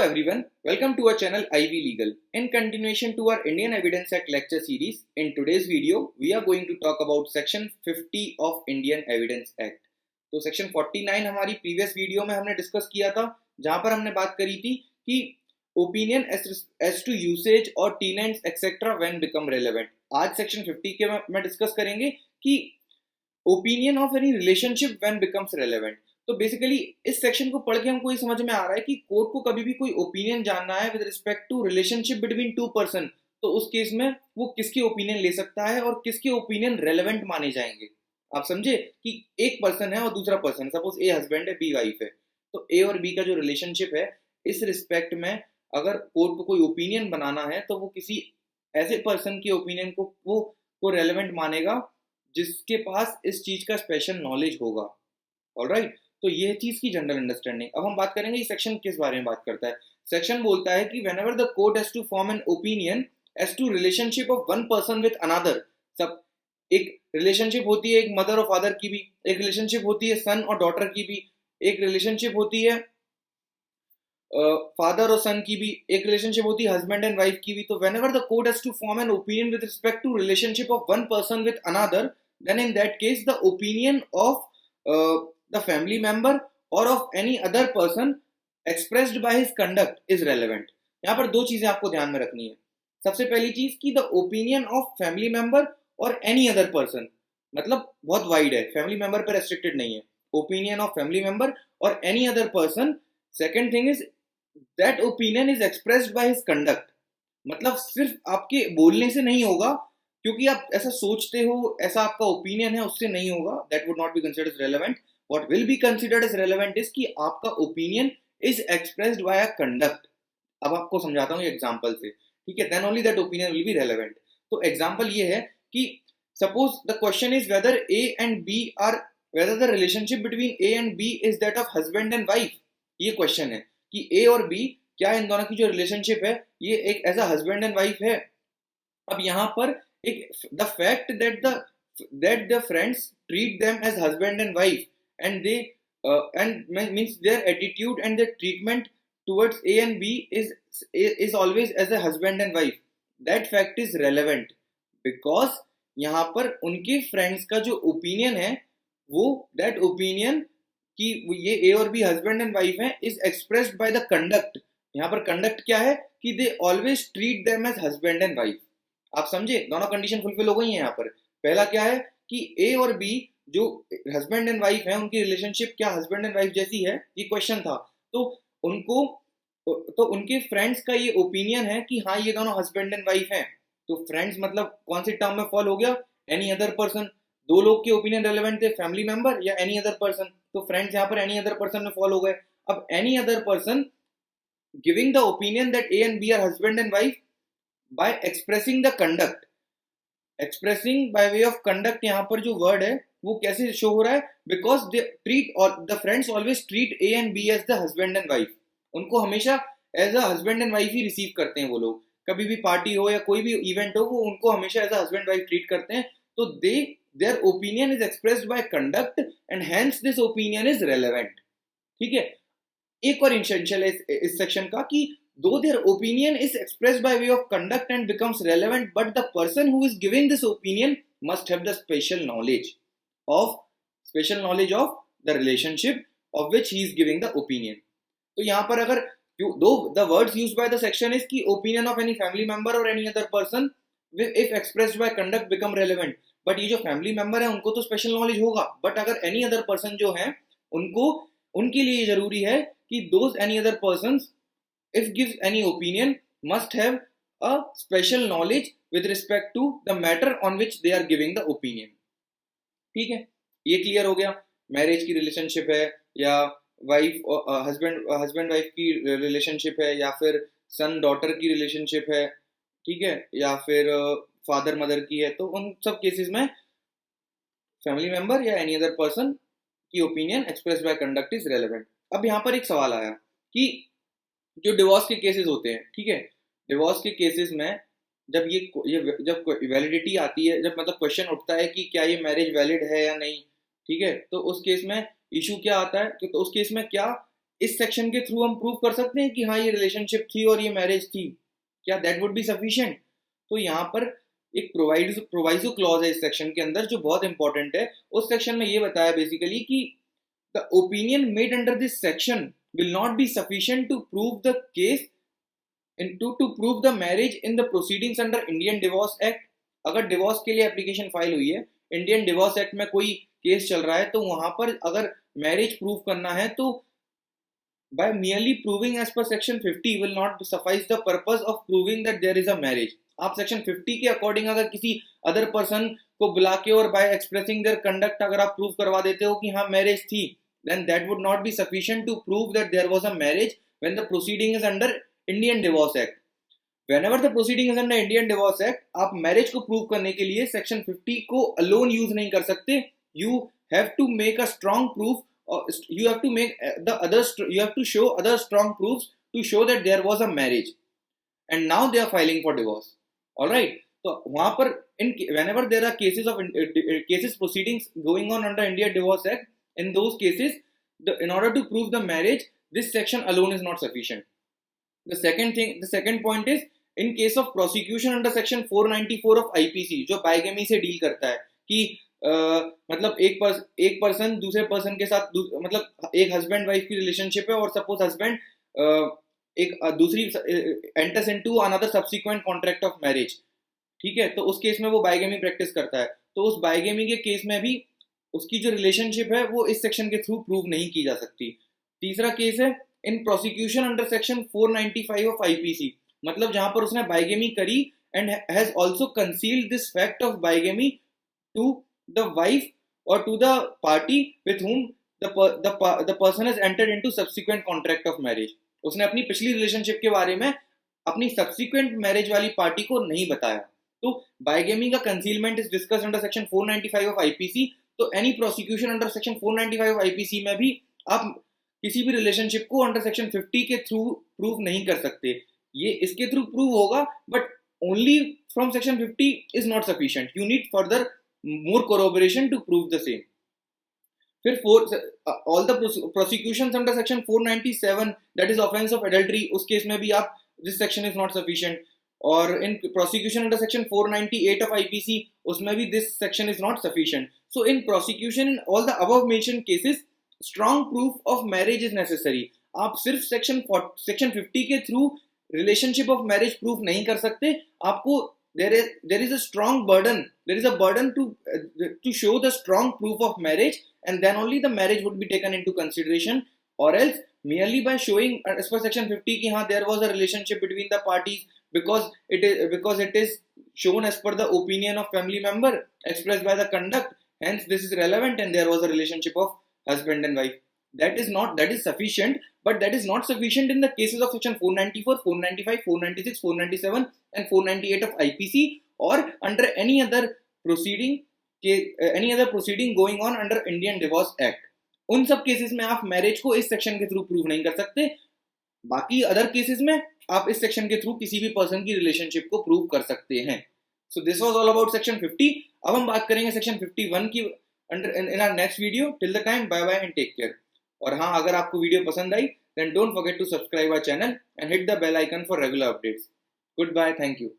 everyone, welcome to our channel IV Legal. In continuation to our Indian Evidence Act lecture series, in today's video, we are going to talk about section 50 of Indian Evidence Act. तो section 49 हमारी previous video में हमने discuss किया था, जहाँ पर हमने बात करी थी कि opinion as to usage और tenants etc when become relevant. आज section 50 के में discuss करेंगे कि opinion of any relationship when becomes relevant. तो बेसिकली इस सेक्शन को पढ़ के हमको ये समझ में आ रहा है कि कोर्ट को कभी भी कोई ओपिनियन जानना है with respect to relationship between two person, तो उस केस में वो किसके ओपिनियन ले सकता है और किसके ओपिनियन रेलेवेंट माने जाएंगे। आप समझे कि एक पर्सन है और दूसरा पर्सन, सपोज ए हस्बैंड है बी वाइफ है, तो ए और बी का जो रिलेशनशिप है इस रिस्पेक्ट में अगर कोर्ट को कोई ओपिनियन बनाना है तो वो किसी ऐसे पर्सन के ओपिनियन को रेलेवेंट मानेगा जिसके पास इस चीज का स्पेशल नॉलेज होगा। ऑलराइट, तो ये चीज की जनरल अंडरस्टैंडिंग। अब हम बात करेंगे ये सेक्शन किस बारे में बात करता है। सेक्शन बोलता है कि whenever the court has to form an opinion as to relationship of one person with another, सब एक रिलेशनशिप होती है एक मदर और फादर की भी, एक रिलेशनशिप होती है सन और डॉटर की भी, एक रिलेशनशिप होती है फादर और सन की भी, एक रिलेशनशिप होती है हस्बैंड एंड वाइफ की भी। तो whenever the court has to form an opinion with respect to relationship of one person with another, then in that case the opinion of the family member or of any other person expressed by his conduct is relevant. यहाँ पर दो चीजें आपको ध्यान में रखनी है। सबसे पहली चीज कि the opinion of family member और any other person, मतलब बहुत वाइड है, फैमिली मेंबर पर रेस्ट्रिक्टेड नहीं है। ओपिनियन ऑफ फैमिली मेंबर और any other person. Second thing is that opinion is expressed by his conduct, मतलब सिर्फ आपके बोलने से नहीं होगा, क्योंकि आप ऐसा सोचते हो, ऐसा आपका ओपिनियन है, उससे नहीं होगा। That would not be considered as relevant. What will be considered as relevant is कि आपका opinion is expressed by a conduct। अब आपको समझाता हूँ एग्जाम्पल से, ठीक है। then only that opinion will be relevant। तो एग्जाम्पल ये है कि suppose the question is whether A and B are, whether the relationship between A and B is that of husband and wife। ये question है कि A और B क्या इन दोनों की जो रिलेशनशिप है ये एक ऐसा हस्बैंड एंड वाइफ है। अब यहाँ पर एक the fact that the friends treat them as husband and wife and they means their attitude and their treatment towards A and B is always as a husband and wife, that fact is relevant because यहाँ पर उनके friends का जो opinion है वो that opinion कि ये A और B husband and wife है is expressed by the conduct। यहाँ पर conduct क्या है कि they always treat them as husband and wife। आप समझे, दोनों कंडीशन फुलफिल हो गई हैं यहाँ पर। पहला क्या है कि A और B जो हस्बैंड एंड वाइफ है उनकी रिलेशनशिप क्या हस्बैंड एंड वाइफ जैसी है, ये क्वेश्चन था। तो उनके फ्रेंड्स का ये ओपिनियन है कि हाँ ये दोनों हस्बैंड एंड वाइफ हैं। तो फ्रेंड्स मतलब कौन सी टर्म में फॉल हो गया, एनी अदर पर्सन। दो लोग के ओपिनियन रेलेवेंट थे, फैमिली मेंबर या एनी अदर पर्सन, तो फ्रेंड्स यहाँ पर एनी अदर पर्सन में फॉल हो गए। अब any other person giving the opinion that A and B are husband and wife by expressing the conduct, expressing by way of conduct, यहाँ पर जो वर्ड है वो कैसे शो हो रहा है, बिकॉज दे ट्रीट और the friends always treat A and B as the husband and wife. उनको हमेशा as a husband and wife ही रिसीव करते हैं वो लोग, कभी भी पार्टी हो या कोई भी इवेंट हो वो उनको हमेशा as a husband wife treat करते हैं। तो their opinion is expressed by conduct and hence this opinion is relevant. ठीक है। एक और इंटेंशन है इस सेक्शन का कि though their opinion is expressed by way of conduct and becomes relevant, but the person who is giving this opinion must have the special knowledge of the relationship of which he is giving the opinion। तो यहाँ पर अगर though the words used by the section is कि opinion of any family member or any other person if expressed by conduct become relevant, but ये जो family member है उनको तो special knowledge होगा, but अगर any other person जो है उनके लिए जरूरी है कि those any other persons if gives any opinion must have a special knowledge with respect to the matter on which they are giving the opinion। ठीक है, ये क्लियर हो गया। मैरिज की रिलेशनशिप है या वाइफ हस्बैंड वाइफ की relationship है या फिर सन डॉटर की रिलेशनशिप है, ठीक है, या फिर फादर मदर की है, तो उन सब केसेस में फैमिली मेंबर या एनी अदर पर्सन की opinion express by conduct is relevant. अब यहाँ पर एक सवाल आया कि जो डिवोर्स के केसेस होते हैं, ठीक है, डिवोर्स के केसेस में जब जब वैलिडिटी आती है, जब मतलब क्वेश्चन उठता है कि क्या ये मैरिज वैलिड है या नहीं, ठीक है, तो उस केस में इशू क्या आता है, तो उस केस में क्या इस सेक्शन के थ्रू हम प्रूव कर सकते हैं कि हाँ ये रिलेशनशिप थी और ये मैरिज थी, क्या दैट वुड बी सफिशिएंट? तो यहाँ पर एक प्रोवाइजो क्लॉज है इस सेक्शन के अंदर जो बहुत इंपॉर्टेंट है। उस सेक्शन में ये बताया बेसिकली कि the opinion made under this section will not be sufficient to prove the case to prove the marriage in the proceedings under Indian Divorce Act. अगर डिवोर्स के लिए एप्लीकेशन फाइल हुई है, इंडियन डिवोर्स एक्ट में कोई case चल रहा है, तो वहां पर अगर मैरिज प्रूव करना है तो by merely proving as per section 50 will not suffice the purpose of proving that there is a marriage। आप सेक्शन 50 के अकॉर्डिंग अगर किसी अदर पर्सन को बुला के और बाय एक्सप्रेसिंग देयर कंडक्ट अगर आप प्रूव करवा देते हो कि हाँ मैरिज थी, then that would not be sufficient to prove that there was a marriage when the proceeding is under Indian Divorce Act। whenever the proceeding is under Indian Divorce Act, आप marriage को prove करने के लिए section 50 को alone use नहीं कर सकते। You have to make a strong proof, or you have to make you have to show other strong proofs to show that there was a marriage and now they are filing for divorce। all right, तो वहां पर whenever there are cases of cases proceedings going on under India Divorce Act, in those cases in order to prove the marriage, this section alone is not sufficient। the second point is in case of prosecution under section 494 of IPC, जो bigamy से deal करता है कि मतलब एक person दूसरे person के साथ मतलब एक हस्बैंड वाइफ की रिलेशनशिप है और सपोज हस्बैंड एक दूसरी enters into another subsequent contract of marriage, ठीक है, तो उस केस में वो बाइगेमी प्रैक्टिस करता है, तो उस बाइगेमी के केस में भी उसकी जो रिलेशनशिप है वो इस सेक्शन के थ्रू प्रूव नहीं की जा सकती। तीसरा केस है in prosecution under section 495 of IPC, मतलब जहां पर उसने बाइगेमी करी and has also concealed this fact of bigamy to the wife or to the party with whom the person has entered into subsequent contract of marriage। उसने अपनी पिछली relationship के बारे में अपनी सब्सिक्वेंट मैरिज वाली पार्टी को नहीं बताया। तो बाइगेमी का concealment is discussed under section 495 of IPC। तो any prosecution under section 495 of IPC में भी आप किसी भी रिलेशनशिप को अंडर सेक्शन 50 के थ्रू प्रूव नहीं कर सकते। ये इसके थ्रू प्रूव होगा but only from section 50 is not sufficient, you need further more corroboration to prove the same। फिर all the prosecutions under section 497 that is offense of adultery, उस case में भी आप this section is not sufficient। और in prosecution under section 498 of IPC उसमें भी this section is not sufficient। so in prosecution in all the above mentioned cases strong proof of marriage is necessary। आप सिर्फ section 50 के through relationship of marriage proof नहीं कर सकते, आपको there is a strong burden, there is a burden to show the strong proof of marriage, and then only the marriage would be taken into consideration। or else merely by showing as per section 50 ki haan there was a relationship between the parties because it is shown as per the opinion of family member expressed by the conduct, hence this is relevant and there was a relationship of husband and wife, that is sufficient, but that is not sufficient in the cases of section 494, 495, 496, 497 and 498 of IPC or under any other proceeding going on under Indian Divorce Act। उन सब cases में आप marriage को इस section के through prove नहीं कर सकते, बाकी अदर केसेस में आप इस सेक्शन के थ्रू किसी भी पर्सन की रिलेशनशिप को प्रूव कर सकते हैं। So this was all about section 50। अब हम बात करेंगे सेक्शन 51 की in our next video. Till the time, bye bye and take care. और हाँ, अगर आपको वीडियो पसंद आई then don't forget to subscribe our channel and hit the bell icon for regular updates। Goodbye, thank you।